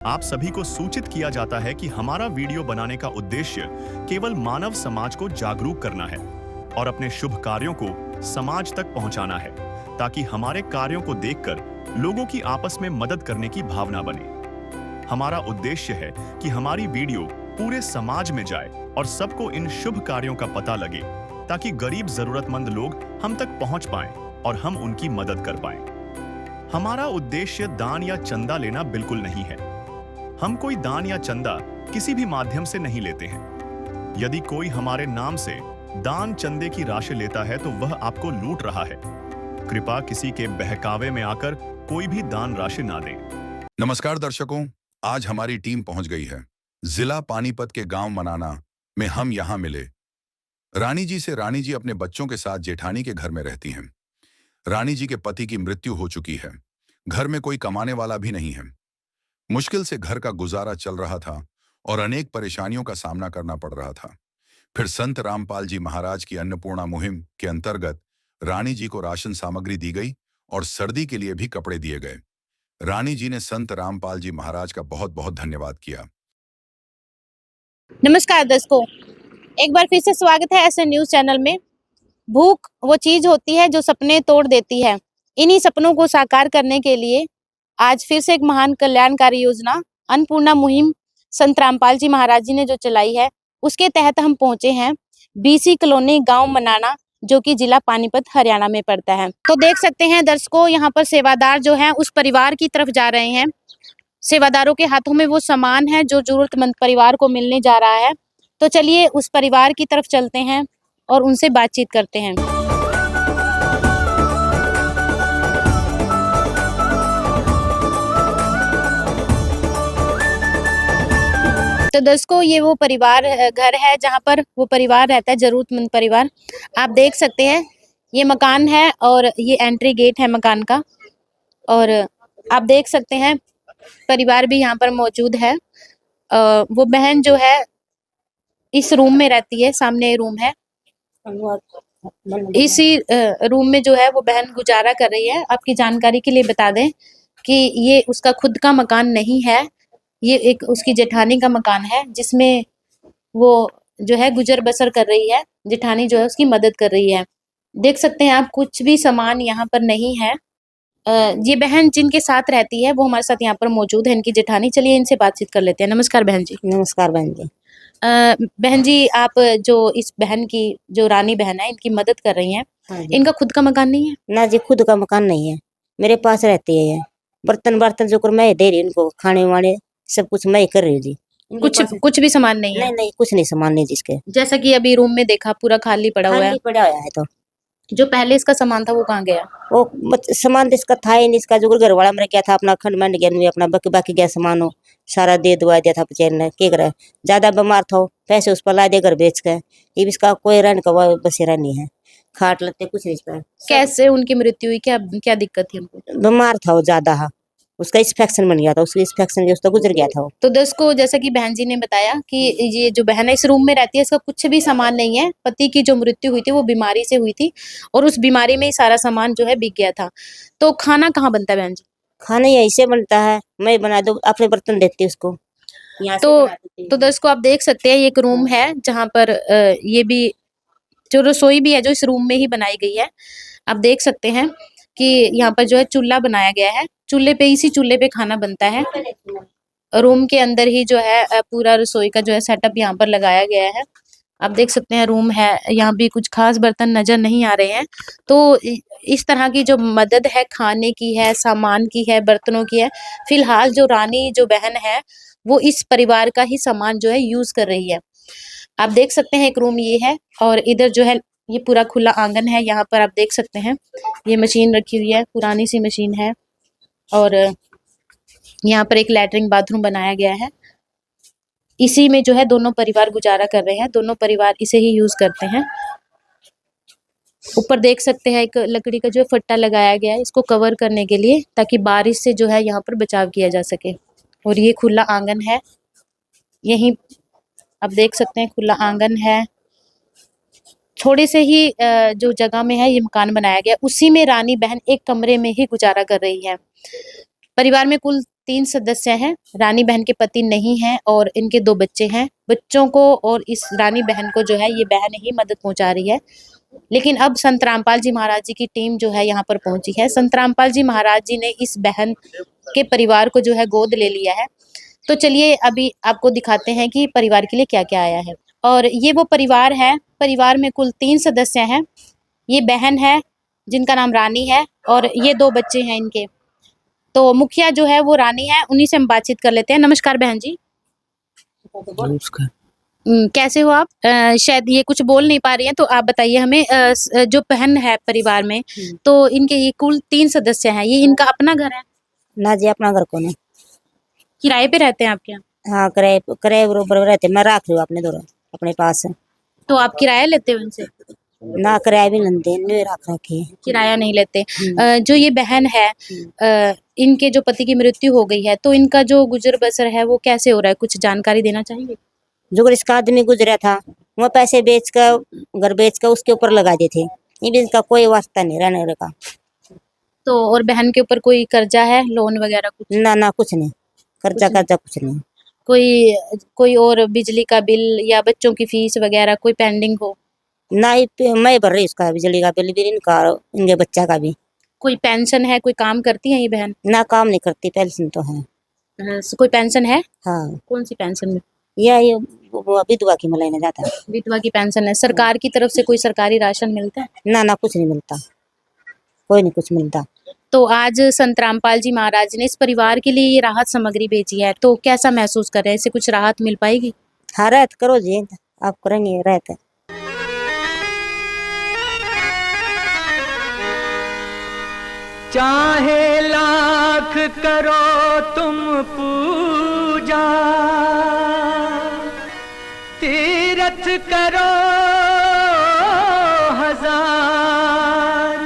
आप सभी को सूचित किया जाता है कि हमारा वीडियो बनाने का उद्देश्य केवल मानव समाज को जागरूक करना है और अपने शुभ कार्यों को समाज तक पहुंचाना है, ताकि हमारे कार्यों को देखकर लोगों की आपस में मदद करने की भावना बने। हमारा उद्देश्य है कि हमारी वीडियो पूरे समाज में जाए और सबको इन शुभ कार्यों का पता लगे, ताकि गरीब जरूरतमंद लोग हम तक पहुंच पाएं और हम उनकी मदद कर पाएं। हमारा उद्देश्य दान या चंदा लेना बिल्कुल नहीं है। हम कोई दान या चंदा किसी भी माध्यम से नहीं लेते हैं। यदि कोई हमारे नाम से दान चंदे की राशि लेता है तो वह आपको लूट रहा है। कृपया किसी के बहकावे में आकर कोई भी दान राशि ना दें। नमस्कार दर्शकों, आज हमारी टीम पहुंच गई है जिला पानीपत के गांव मनाना में। हम यहां मिले रानी जी से। रानी जी अपने बच्चों के साथ जेठानी के घर में रहती हैं। रानी जी के पति की मृत्यु हो चुकी है। घर में कोई कमाने वाला भी नहीं है। मुश्किल से घर का गुजारा चल रहा था और अनेक परेशानियों का सामना करना पड़ रहा था। फिर संत रामपाल जी महाराज की अन्नपूर्णा मुहिम के अंतर्गत रानी जी को राशन सामग्री दी गई और सर्दी के लिए भी कपड़े दिए गए। रानी जी ने संत रामपाल जी महाराज का बहुत बहुत धन्यवाद किया। नमस्कार दर्शकों, एक बार फिर से स्वागत है ऐसे न्यूज चैनल में। भूख वो चीज होती है जो सपने तोड़ देती है। इन्हीं सपनों को साकार करने के लिए आज फिर से एक महान कल्याणकारी योजना अन्नपूर्णा मुहिम संत रामपाल जी महाराज जी ने जो चलाई है, उसके तहत हम पहुंचे हैं बीसी कॉलोनी गांव मनाना, जो कि जिला पानीपत हरियाणा में पड़ता है। तो देख सकते हैं दर्शकों, यहाँ पर सेवादार जो हैं उस परिवार की तरफ जा रहे हैं। सेवादारों के हाथों में वो सामान है जो जरूरतमंद परिवार को मिलने जा रहा है। तो चलिए उस परिवार की तरफ चलते हैं और उनसे बातचीत करते हैं। तो दर्शकों, ये वो परिवार घर है जहाँ पर वो परिवार रहता है, जरूरतमंद परिवार। आप देख सकते हैं ये मकान है और ये एंट्री गेट है मकान का। और आप देख सकते हैं परिवार भी यहाँ पर मौजूद है। वो बहन जो है इस रूम में रहती है, सामने रूम है, इसी रूम में जो है वो बहन गुजारा कर रही है। आपकी जानकारी के लिए बता दें कि ये उसका खुद का मकान नहीं है, ये एक उसकी जेठानी का मकान है, जिसमें वो जो है गुजर बसर कर रही है। जेठानी जो है उसकी मदद कर रही है। देख सकते हैं आप, कुछ भी सामान यहाँ पर नहीं है। ये बहन जिनके साथ रहती है वो हमारे साथ यहाँ पर मौजूद है, इनकी जेठानी। चलिए इनसे बातचीत कर लेते हैं। नमस्कार बहन जी। नमस्कार बहन जी। बहन जी, आप जो इस बहन की जो रानी बहन है इनकी मदद कर रही हैं, हाँ जी। इनका खुद का मकान नहीं है? ना जी, खुद का मकान नहीं है, मेरे पास रहती है। ये बर्तन जो कर मैं दे रही हूँ इनको, खाने वाने सब कुछ मैं ही कर रही हूँ जी। कुछ भी सामान नहीं है? नहीं नहीं, कुछ नहीं सामान नहीं जिसके। जैसा कि अभी रूम में देखा पूरा खाली पड़ा हुआ है। खाली पड़ा हुआ है। तो जो पहले इसका सामान था वो कहाँ गया? वो सामान तो इसका था ही नहीं। इसका जो घर वाला मेरा क्या था, अपना खंड मंड गया, अपना बाकी गया सामान हो सारा दे दुआ दिया था बेचारे ने। क्या करे, ज्यादा बीमार था, पैसे उस पर ला दे घर बेच के। ये इसका कोई रहने का बसेरा नहीं है, खाट लगते कुछ नहीं इसका। कैसे उनकी मृत्यु हुई? क्या दिक्कत थी उनको? बीमार था वो ज्यादा, हाँ उसका इन्फेक्शन बन गया था, उसकी इन्फेक्शन उसका गुजर गया था वो। तो दर्शकों, जैसा कि बहन जी ने बताया कि ये जो बहन है इस रूम में रहती है, इसका कुछ भी सामान नहीं है। पति की जो मृत्यु हुई थी वो बीमारी से हुई थी और उस बीमारी में ही सारा सामान जो है बिक गया था। तो खाना कहाँ बनता है बहन जी? खाना यहीं से बनता है, मैं बना दो, अपने बर्तन देती उसको। तो दर्शकों, आप देख सकते हैं ये एक रूम है जहाँ पर ये भी जो रसोई भी है जो इस रूम में ही बनाई गई है। आप देख सकते हैं कि यहाँ पर जो है चूल्हा बनाया गया है, चूल्हे पे, इसी चूल्हे पे खाना बनता है। रूम के अंदर ही जो है पूरा रसोई का जो है सेटअप यहाँ पर लगाया गया है। आप देख सकते हैं रूम है, यहाँ भी कुछ खास बर्तन नजर नहीं आ रहे हैं। तो इस तरह की जो मदद है, खाने की है, सामान की है, बर्तनों की है, फिलहाल जो रानी जो बहन है वो इस परिवार का ही सामान जो है यूज कर रही है। आप देख सकते हैं एक रूम ये है और इधर जो है ये पूरा खुला आंगन है। यहाँ पर आप देख सकते हैं ये मशीन रखी हुई है, पुरानी सी मशीन है। और यहाँ पर एक लैट्रिन बाथरूम बनाया गया है। इसी में जो है दोनों परिवार गुजारा कर रहे हैं, दोनों परिवार इसे ही यूज करते हैं। ऊपर देख सकते हैं एक लकड़ी का जो फट्टा लगाया गया है इसको कवर करने के लिए, ताकि बारिश से जो है यहाँ पर बचाव किया जा सके। और ये खुला आंगन है, यहीं आप देख सकते हैं खुला आंगन है। थोड़े से ही जो जगह में है ये मकान बनाया गया, उसी में रानी बहन एक कमरे में ही गुजारा कर रही है। परिवार में कुल 3 सदस्य हैं। रानी बहन के पति नहीं हैं और इनके 2 बच्चे हैं। बच्चों को और इस रानी बहन को जो है ये बहन ही मदद पहुंचा रही है। लेकिन अब संत रामपाल जी महाराज जी की टीम जो है यहाँ पर पहुंची है। संत रामपाल जी महाराज जी ने इस बहन के परिवार को जो है गोद ले लिया है। तो चलिए अभी आपको दिखाते हैं कि परिवार के लिए क्या-क्या आया है। और ये वो परिवार है। परिवार में कुल 3 सदस्य हैं। ये बहन है जिनका नाम रानी है और ये 2 बच्चे हैं इनके। तो मुखिया जो है वो रानी है, उन्हीं से हम बातचीत कर लेते हैं। नमस्कार बहन जी। नमस्कार। कैसे हो आप? शायद ये कुछ बोल नहीं पा रही हैं, तो आप बताइए हमें जो बहन है परिवार में, तो इनके ये कुल 3 सदस्य हैं। ये इनका अपना घर है? ना जी अपना घर को नहीं। किराए पे रहते हैं आपके यहाँ? हाँ किराए बरोबर रहते, मैं रख रही हूँ अपने दोनों अपने पास। तो आप किराया लेते हो इनसे? ना किराया भी लेते नहीं रख रखे। किराया नहीं लेते। जो ये बहन है, इनके जो पति की मृत्यु हो गई है, तो इनका जो गुजर बसर है वो कैसे हो रहा है? कुछ जानकारी देना चाहेंगे? जो इसका आदमी गुजरा था वो पैसे बेच कर घर बेच कर उसके ऊपर लगा देते। ये भी इसका कोई वास्ता नहीं रहने का। तो और बहन के ऊपर कोई कर्जा है, लोन वगैरह कुछ? ना कुछ नहीं, कर्जा कुछ नहीं। कोई और बिजली का बिल या बच्चों की फीस वगैरह कोई पेंडिंग हो? ना ही मैं भर रही उसका बिजली का बिल भी इनका और इनके बच्चा का भी। कोई पेंशन है? कोई काम करती है ये बहन? ना काम नहीं करती, पेंशन तो है। कोई पेंशन है? हाँ कौन सी पेंशन में? ये वो विधवा की मलाइने जाता है। विधवा की पेंशन है। सरकार की तरफ से कोई सरकारी राशन मिलता है? ना कुछ नहीं मिलता, कोई नहीं कुछ मिलता। तो आज संत रामपाल जी महाराज ने इस परिवार के लिए ये राहत सामग्री भेजी है, तो कैसा महसूस कर रहे हैं? इससे कुछ राहत मिल पाएगी? हाँ राहत करो जी, आप करेंगे राहत। चाहे लाख करो तुम पूजा, तीरथ करो हजार,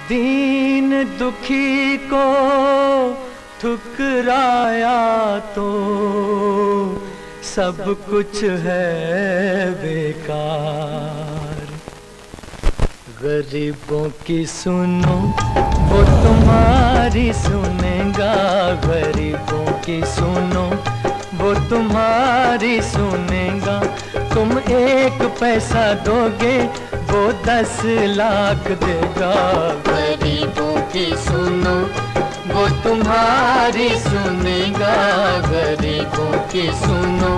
दीन दुखी को ठुकराया तो सब कुछ है बेकार। गरीबों की सुनो वो तुम्हारी सुनेगा, गरीबों की सुनो वो तुम्हारी सुनेगा। तुम 1 पैसा दोगे वो 10 लाख देगा। गरीबों की सुनो वो तुम्हारी सुनेगा, गरीबों की सुनो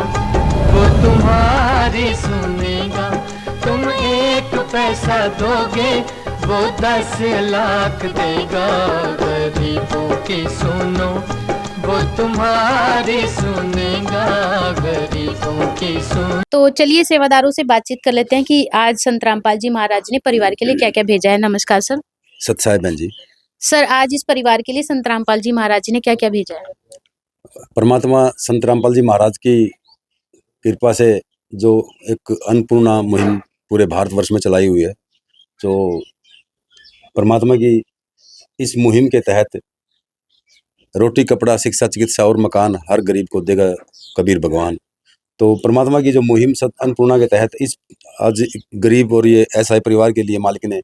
वो तुम्हारी सुनेगा। तुम 1 पैसा दोगे वो 10 लाख देगा। गरीबों की सुनो वो तुम्हारी सुनेगा, गरीबों की सुनो। तो चलिए सेवादारों से बातचीत कर लेते हैं कि आज संत रामपाल जी महाराज ने परिवार के लिए क्या-क्या भेजा है। नमस्कार सर। सत साहिब बहन जी। सर आज इस परिवार के लिए संत रामपाल जी महाराज जी ने क्या-क्या भेजा है? परमात्मा संत रामपाल जी महाराज की कृपा से जो एक अन्नपूर्णा मुहिम पूरे भारतवर्ष में चलाई हुई है, जो परमात्मा की इस मुहिम के तहत रोटी कपड़ा शिक्षा चिकित्सा और मकान हर गरीब को देगा कबीर भगवान। तो परमात्मा की जो मुहिम अन्नपूर्णा के तहत इस आज गरीब और ये ऐसा परिवार के लिए मालिक ने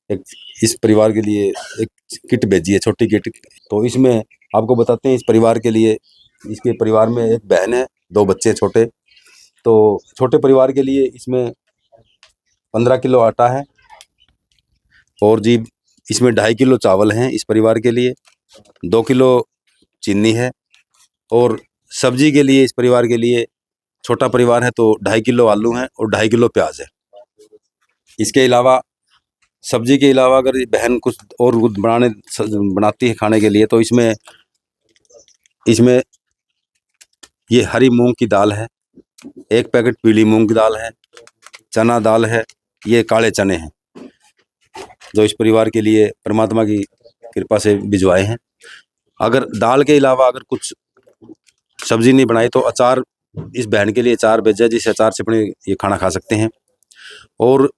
एक इस परिवार के लिए एक किट भेजी है, छोटी किट। तो इसमें आपको बताते हैं इस परिवार के लिए, इसके परिवार में एक बहन है, 2 बच्चे छोटे। तो छोटे परिवार के लिए इसमें 15 किलो आटा है और जी इसमें 2.5 किलो चावल हैं इस परिवार के लिए, 2 किलो चीनी है और सब्जी के लिए इस परिवार के लिए, छोटा परिवार है तो 2.5 किलो आलू हैं और 2.5 किलो प्याज है। इसके अलावा सब्जी के अलावा अगर बहन कुछ और बनाती है खाने के लिए तो इसमें ये हरी मूंग की दाल है, 1 पैकेट पीली मूंग की दाल है, चना दाल है, ये काले चने हैं जो इस परिवार के लिए परमात्मा की कृपा से भिजवाए हैं। अगर दाल के अलावा अगर कुछ सब्जी नहीं बनाई तो अचार इस बहन के लिए अचार भेजा, जिस अचार से अपने ये खाना खा सकते हैं। और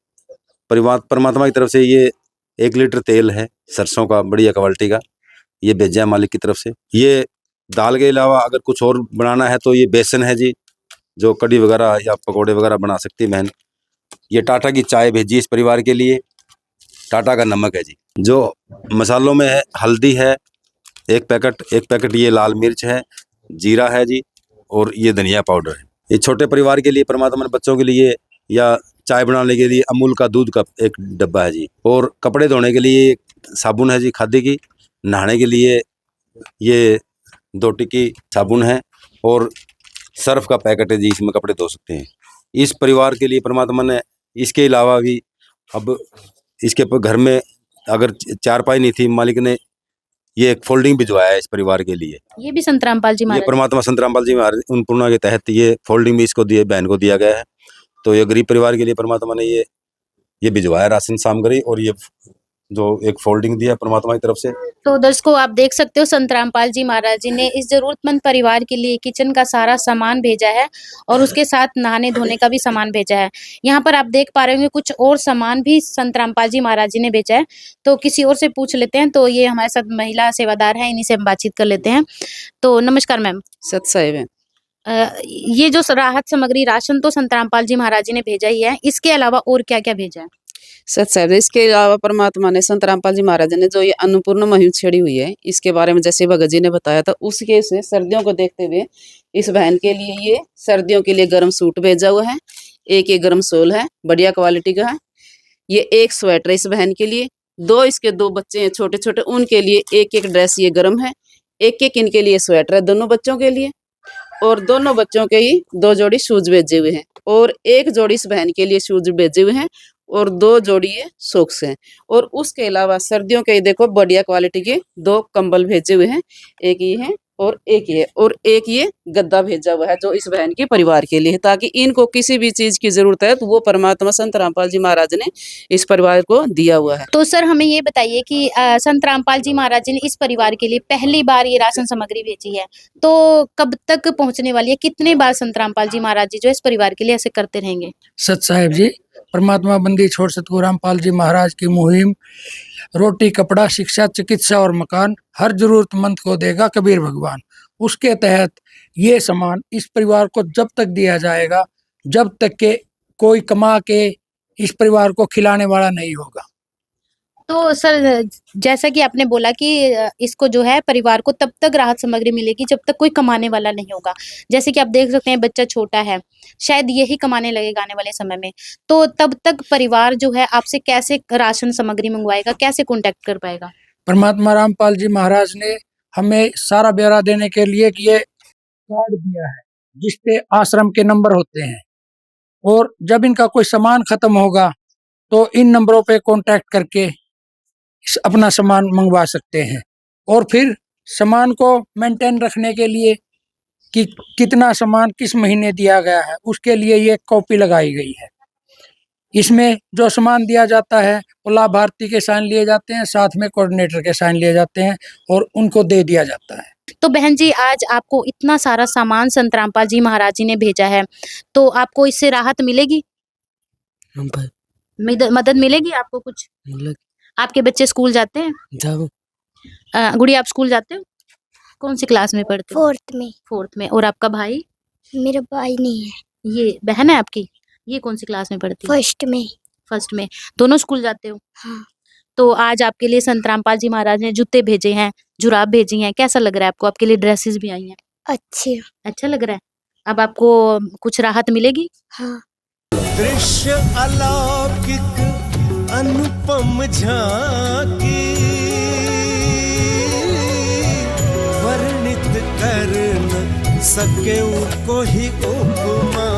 परमात्मा की तरफ से ये 1 लीटर तेल है सरसों का, बढ़िया क्वालिटी का, ये भेजा है मालिक की तरफ से। ये दाल के अलावा अगर कुछ और बनाना है तो ये बेसन है जी, जो कड़ी वगैरह या पकोड़े वगैरह बना सकती है बहन। ये टाटा की चाय भेजी इस परिवार के लिए, टाटा का नमक है जी। जो मसालों में है हल्दी है एक पैकेट ये लाल मिर्च है, जीरा है जी, और ये धनिया पाउडर है। ये छोटे परिवार के लिए, परमात्मा ने बच्चों के लिए या चाय बनाने के लिए अमूल का दूध का एक डब्बा है जी, और कपड़े धोने के लिए साबुन है जी खादी की, नहाने के लिए ये 2 टिक्की साबुन है, और सर्फ का पैकेट है जी, इसमें कपड़े धो सकते हैं। इस परिवार के लिए परमात्मा ने इसके अलावा भी, अब इसके घर में अगर चारपाई नहीं थी, मालिक ने ये एक फोल्डिंग भिजवाया है इस परिवार के लिए। ये भी संत रामपाल जी ये महाराज। परमात्मा संत रामपाल जी महाराज अन्नपूर्णा के तहत ये फोल्डिंग भी इसको दिए, बहन को दिया गया है। तो ये गरीब परिवार के लिए परमात्मा ने ये भिजवाया राशन सामग्री, और ये जो एक फोल्डिंग दिया परमात्मा की तरफ से। तो दर्शकों आप देख सकते हो संत रामपाल जी महाराज जी ने इस जरूरतमंद परिवार के लिए किचन का सारा सामान भेजा है, और उसके साथ नहाने धोने का भी सामान भेजा है। यहाँ पर आप देख पा रहे होंगे कुछ और सामान भी संत रामपाल जी महाराज जी ने भेजा है। तो किसी और से पूछ लेते हैं, तो ये हमारे साथ महिला सेवादार है, इन्हीं से हम बातचीत कर लेते हैं। तो नमस्कार मैम। सत साहिब है। ये जो राहत सामग्री राशन तो संत रामपाल जी महाराज जी ने भेजा ही है, इसके अलावा और क्या क्या भेजा है? सत साहिब, इसके अलावा परमात्मा ने संत रामपाल जी महाराज ने जो ये अन्नपूर्ण मुहिम छेड़ी हुई है, इसके बारे में जैसे भगत जी ने बताया था, उसके से सर्दियों को देखते हुए इस बहन के लिए ये सर्दियों के लिए गर्म सूट भेजा हुआ है। एक ये गर्म सोल है, बढ़िया क्वालिटी का है। ये एक स्वेटर इस बहन के लिए, इसके 2 बच्चे हैं छोटे छोटे, उनके लिए एक ड्रेस ये गर्म है। एक इनके लिए स्वेटर है दोनों बच्चों के लिए, और दोनों बच्चों के ही 2 जोड़ी शूज भेजे हुए हैं, और 1 जोड़ी इस बहन के लिए शूज भेजे हुए हैं, और 2 जोड़ी ये सॉक्स हैं। और उसके अलावा सर्दियों के देखो बढ़िया क्वालिटी के 2 कंबल भेजे हुए हैं, एक ये है और एक ये, और एक ये गद्दा भेजा हुआ है जो इस बहन के परिवार के लिए है, ताकि इनको किसी भी चीज की जरूरत है तो वो परमात्मा संत रामपाल जी महाराज ने इस परिवार को दिया हुआ है। तो सर हमें ये बताइए कि संत रामपाल जी महाराज जी ने इस परिवार के लिए पहली बार ये राशन सामग्री भेजी है, तो कब तक पहुंचने वाली है? कितने बार संत रामपाल जी महाराज जी जो इस परिवार के लिए ऐसे करते रहेंगे? सत साहिब जी, परमात्मा बंदी छोड़ सतगुरु रामपाल जी महाराज की मुहिम रोटी कपड़ा शिक्षा चिकित्सा और मकान हर जरूरतमंद को देगा कबीर भगवान, उसके तहत ये सामान इस परिवार को जब तक दिया जाएगा जब तक के कोई कमा के इस परिवार को खिलाने वाला नहीं होगा। तो सर जैसा कि आपने बोला कि इसको जो है परिवार को तब तक राहत सामग्री मिलेगी जब तक कोई कमाने वाला नहीं होगा। जैसे कि आप देख सकते हैं बच्चा छोटा है, शायद यही कमाने लगेगा आने वाले समय में, तो तब तक परिवार जो है आपसे कैसे राशन सामग्री मंगवाएगा, कैसे कांटेक्ट कर पाएगा? परमात्मा रामपाल जी महाराज ने हमें सारा ब्यौरा देने के लिए ये कार्ड दिया है जिसपे आश्रम के नंबर होते हैं, और जब इनका कोई सामान खत्म होगा तो इन नंबरों पे कांटेक्ट करके अपना सामान मंगवा सकते हैं। और फिर सामान को मेंटेन रखने के लिए कि कितना सामान किस महीने दिया गया है उसके लिए ये कॉपी लगाई गई है। इसमें जो सामान दिया जाता है वो लाभार्थी के साइन लिए जाते हैं, साथ में कोऑर्डिनेटर के साइन लिए जाते हैं और उनको दे दिया जाता है। तो बहन जी आज आपको इतना सारा सामान संत रामपाल जी महाराज जी ने भेजा है, तो आपको इससे राहत मिलेगी? मदद मिलेगी आपको कुछ? आपके बच्चे स्कूल जाते हैं? गुड़िया आप स्कूल जाते हो? कौन सी क्लास में पढ़ते हो? 4th में। 4th में। और आपका भाई? मेरा भाई नहीं है। ये बहन है आपकी, ये कौन सी क्लास में पढ़ती है? 1st में। 1st में। दोनों स्कूल जाते हो? हाँ। तो आज आपके लिए संत रामपाल जी महाराज ने जूते भेजे हैं, जुराब भेजी हैं, कैसा लग रहा है आपको? आपके लिए ड्रेसेस भी आई हैं। अच्छे। अच्छा लग रहा है? अब आपको कुछ राहत मिलेगी? हाँ। दृश्य अलौकिक अनुपम झांकी वर्णित कर न सके कोई उपमा।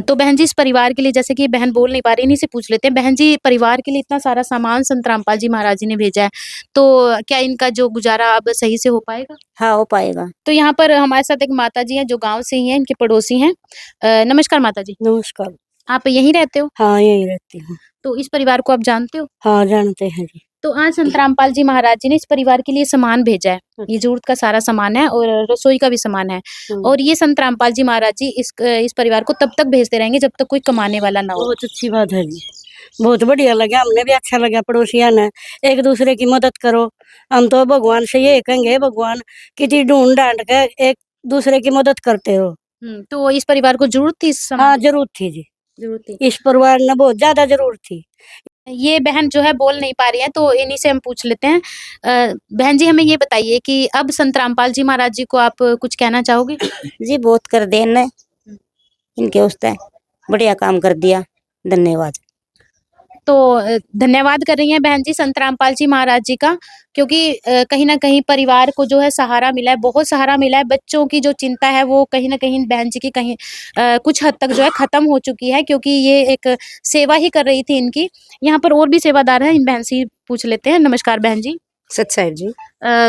तो बहन जी इस परिवार के लिए, जैसे कि बहन बोल नहीं पा रही, इन्हीं से पूछ लेते हैं। बहन जी परिवार के लिए इतना सारा सामान संत रामपाल जी महाराज जी ने भेजा है, तो क्या इनका जो गुजारा अब सही से हो पाएगा? हाँ हो पाएगा। तो यहाँ पर हमारे साथ एक माता जी हैं जो गांव से ही हैं, इनके पड़ोसी हैं। नमस्कार माता जी। नमस्कार। आप यहीं रहते हो? हाँ यहीं रहती हूँ। तो इस परिवार को आप जानते हो? हाँ जानते हैं जी। तो आज संत रामपाल जी महाराज जी ने इस परिवार के लिए सामान भेजा है। ये जरूरत का सारा सामान है और रसोई का भी सामान है, और ये संत रामपाल जी महाराज जी इस परिवार को तब तक भेजते रहेंगे जब तक कोई कमाने वाला ना हो। बहुत अच्छी बात है जी, बहुत बढ़िया लगा, हमने भी अच्छा लगा। पड़ोसियां ने एक दूसरे की मदद करो। हम तो भगवान से ये कहेंगे, भगवान किसी ढूंढ ढांड के एक दूसरे की मदद करते हो। तो इस परिवार को जरूरत थी इस समय? हाँ, जरूरत थी जी, जरूरत थी। इस परिवार ने बहुत ज्यादा जरूरत थी। ये बहन जो है बोल नहीं पा रही है, तो इन्हीं से हम पूछ लेते हैं। बहन जी, हमें ये बताइए कि अब संत रामपाल जी महाराज जी को आप कुछ कहना चाहोगे? जी बहुत कर दे इनने, इनके उसते बढ़िया काम कर दिया, धन्यवाद। तो धन्यवाद कर रही हैं बहन जी संत रामपाल जी महाराज जी का, क्योंकि कहीं न कहीं परिवार को जो है सहारा मिला है, बहुत सहारा मिला है। बच्चों की जो चिंता है वो कहीं न कहीं बहन जी की कहीं कुछ हद तक जो है ख़त्म हो चुकी है, क्योंकि ये एक सेवा ही कर रही थी इनकी। यहाँ पर और भी सेवादार हैं, इन बहन से ही पूछ लेते हैं। नमस्कार बहन जी। सत साहिब जी।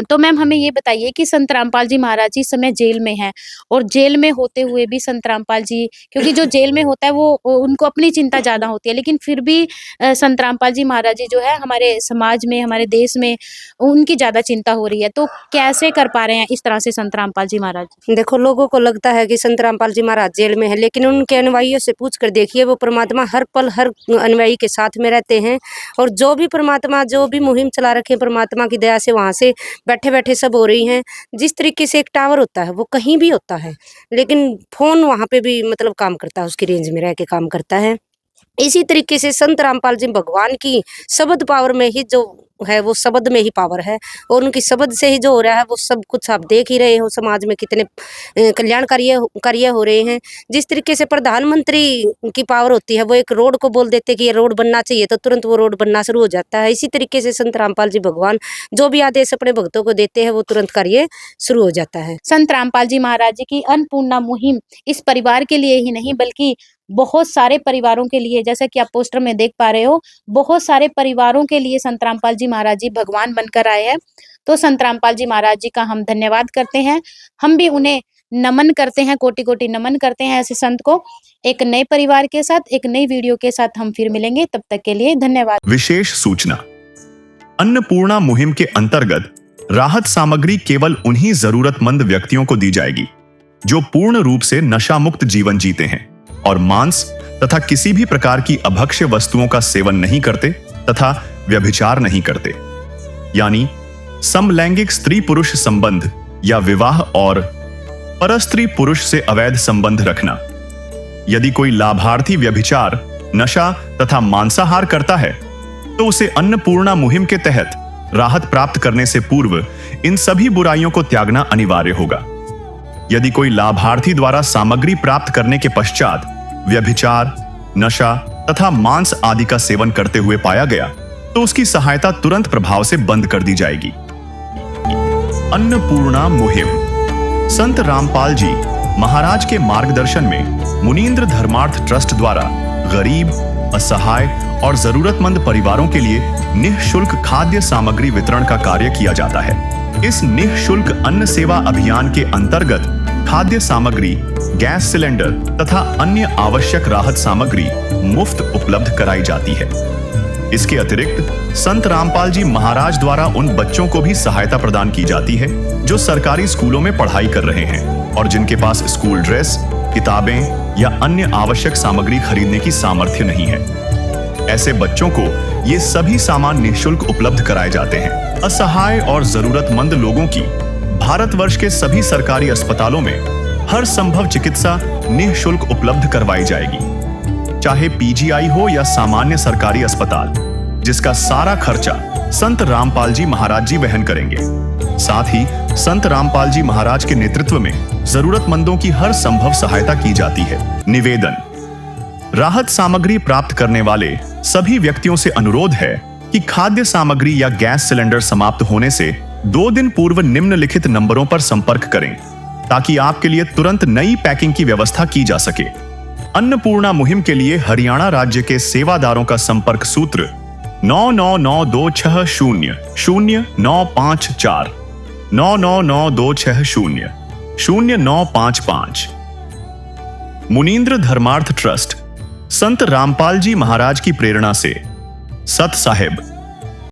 तो मैम हमें ये बताइए कि संत रामपाल जी महाराज जी इस समय जेल में हैं, और जेल में होते हुए भी संत रामपाल जी, क्योंकि जो जेल में होता है वो उनको अपनी चिंता ज़्यादा होती है, लेकिन फिर भी संत रामपाल जी महाराज जी जो है हमारे समाज में, हमारे देश में उनकी ज़्यादा चिंता हो रही है। तो कैसे कर पा रहे हैं इस तरह से संत रामपाल जी महाराज? देखो, लोगों को लगता है कि संत रामपाल जी महाराज जेल में है, लेकिन उनके अनुयायियों से पूछ कर देखिए, वो परमात्मा हर पल हर अनुयायी के साथ में रहते हैं। और जो भी परमात्मा जो भी मुहिम चला रखे परमात्मा की दया से वहाँ से बैठे बैठे सब हो रही हैं। जिस तरीके से एक टावर होता है वो कहीं भी होता है, लेकिन फोन वहाँ पे भी मतलब काम करता है, उसकी रेंज में रह के काम करता है। इसी तरीके से संत रामपाल जी भगवान की शब्द पावर में ही जो है वो शब्द में ही पावर है, और उनकी शब्द से ही जो हो रहा है वो सब कुछ आप देख ही रहे हो। समाज में कितने कल्याणकारी कार्य हो रहे हैं। जिस तरीके से प्रधानमंत्री की पावर होती है, वो एक रोड को बोल देते कि ये रोड बनना चाहिए तो तुरंत वो रोड बनना शुरू हो जाता है। इसी तरीके से संत रामपाल जी भगवान जो भी आदेश अपने भक्तों को देते हैं वो तुरंत कार्य शुरू हो जाता है। संत रामपाल जी महाराज जी की अन्नपूर्णा मुहिम इस परिवार के लिए ही नहीं बल्कि बहुत सारे परिवारों के लिए, जैसा कि आप पोस्टर में देख पा रहे हो, बहुत सारे परिवारों के लिए संत रामपाल जी महाराज जी भगवान बनकर आए हैं। तो संत रामपाल जी महाराज जी का हम धन्यवाद करते हैं। हम भी उन्हें नमन करते हैं, कोटि कोटि नमन करते हैं ऐसे संत को। एक नए परिवार के साथ, एक नई वीडियो के साथ हम फिर मिलेंगे। तब तक के लिए धन्यवाद। विशेष सूचना, अन्नपूर्णा मुहिम के अंतर्गत राहत सामग्री केवल उन्हीं जरूरतमंद व्यक्तियों को दी जाएगी जो पूर्ण रूप से नशा मुक्त जीवन जीते हैं और मांस तथा किसी भी प्रकार की अभक्ष्य वस्तुओं का सेवन नहीं करते तथा व्यभिचार नहीं करते, यानी समलैंगिक स्त्री पुरुष संबंध या विवाह और परस्त्री पुरुष से अवैध संबंध रखना। यदि कोई लाभार्थी व्यभिचार, नशा तथा मांसाहार करता है तो उसे अन्नपूर्णा मुहिम के तहत राहत प्राप्त करने से पूर्व इन सभी बुराइयों को त्यागना अनिवार्य होगा। यदि कोई लाभार्थी द्वारा सामग्री प्राप्त करने के पश्चात व्यभिचार, नशा तथा मांस आदि का सेवन करते हुए पाया गया तो उसकी सहायता तुरंत प्रभाव से बंद कर दी जाएगी। अन्नपूर्णा मुहिम संत रामपाल जी महाराज के मार्गदर्शन में मुनींद्र धर्मार्थ ट्रस्ट द्वारा गरीब, असहाय और जरूरतमंद परिवारों के लिए निःशुल्क खाद्य सामग्री वितरण का कार्य किया जाता है। इस निःशुल्क अन्न सेवा अभियान के अंतर्गत खाद्य सामग्री, गैस सिलेंडर तथा अन्य आवश्यक राहत सामग्री मुफ्त उपलब्ध कराई जाती है। इसके अतिरिक्त संत रामपाल जी महाराज द्वारा उन बच्चों को भी सहायता प्रदान की जाती है जो सरकारी स्कूलों में पढ़ाई कर रहे हैं और जिनके पास स्कूल ड्रेस, किताबें या अन्य आवश्यक सामग्री खरीदने की सामर्थ्य नहीं है। ऐसे बच्चों को ये सभी सामान निःशुल्क उपलब्ध कराए जाते हैं। असहाय और जरूरतमंद लोगों की भारतवर्ष के सभी सरकारी अस्पतालों में हर संभव चिकित्सा निःशुल्क उपलब्ध करवाई जाएगी, चाहे पीजीआई हो या सामान्य सरकारी अस्पताल, जिसका सारा खर्चा संत रामपाल जी महाराज जी वहन करेंगे। साथ ही संत रामपाल जी महाराज के नेतृत्व में जरूरतमंदों की हर संभव सहायता की जाती है। निवेदन, राहत सामग्री प्राप्त करने वाले सभी व्यक्तियों से अनुरोध है कि खाद्य सामग्री या गैस सिलेंडर समाप्त होने से 2 दिन पूर्व निम्नलिखित नंबरों पर संपर्क करें ताकि आपके लिए तुरंत नई पैकिंग की व्यवस्था की जा सके। अन्नपूर्णा मुहिम के लिए हरियाणा राज्य के सेवादारों का संपर्क सूत्र 9992600954 9992600955। मुनींद्र धर्मार्थ ट्रस्ट संत रामपाल जी महाराज की प्रेरणा से सत साहिब